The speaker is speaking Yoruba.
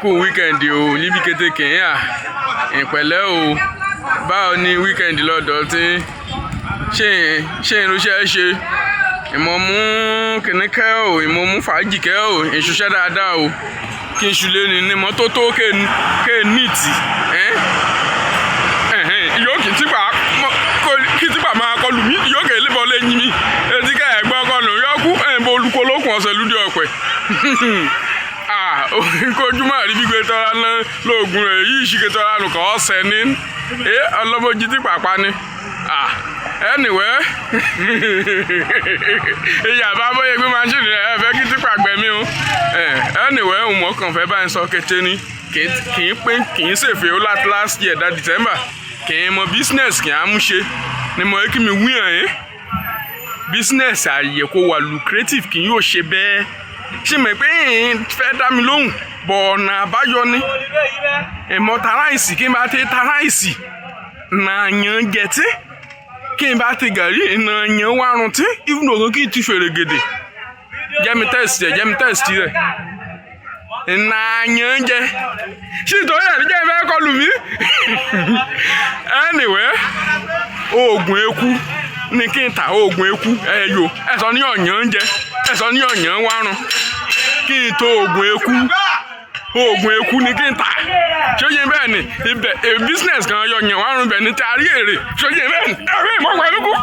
Kú wíkẹ̀ndì o níbi kété kìíyà ìpẹ̀lẹ́ o báwo ni wíkẹ̀ndì lọ́dọ̀ tí ṣe irúṣẹ́ ṣe ìmọ̀ mú kìnní kẹ́ o ìmọ̀ mú fàájì kẹ́ o ìṣiṣẹ́ dáadáa o kí n ṣùlẹ̀ ní mọ́tótó ké níìtì yóò kì í tìgbà máa kọlù mí yóò kè lébọ̀ lẹ́yìn mi etí ká ẹ̀gbọ́n kọlù yọkú ẹ̀ǹbọ̀ olùkọ́ lókun ọ̀sẹ̀ lúdí ọ̀pẹ̀ kojú máa rí gbígbé tọ́ra náà lóògùn rẹ̀ yìí ṣìkè tọ́ra nùkọ́ ọ̀sẹ̀ ní ọlọ́mọdé tí pàpà ni anyway ìyàbá bóyá gbé máṣíìnì rẹ̀ fẹ́ kí tí pàgbẹ́mí o anyway òun mọ̀ọ́kàn fẹ́ báyìí sọ kété ni kì í ṣèfé ó láti last year that December kì í mọ business kì í àmúṣe ni mo kí mi wí hàn business àyè kó wà lucrative kì í yóò ṣe bẹ́ẹ̀ ṣe mọ̀ pé fẹ́ dá mi lóhùn bọ̀ ọ̀nà àbáyọ ni ìmọ̀ taráìsì kí n bá ti taráìsì náà yan jẹtí kí n bá ti gàrí náà yan wárun tí even though kí n ti fèrè gèdè jẹ́mi tẹ́sítì rẹ̀ náà yan jẹ ṣé ìtọ́jú ẹ̀ jẹ́ ìfẹ́ kọlù mí anyway oògùn eku ní kí n ta oògùn eku ẹ̀yọ ẹ̀sọ́ ní ọ̀yàn jẹ ẹ̀sọ́ ní ọ̀yàn wárun kí n tó oògùn eku ní kí n ta ṣé ó yẹ bẹ́ẹ̀ ni ibẹ̀ business kan yọ ọ̀yàn wárun bẹ̀ ní tí a rí èrè ṣé ó yẹ bẹ́ẹ̀ ni ẹ̀rọ ìmọ̀ pẹ̀lú kú.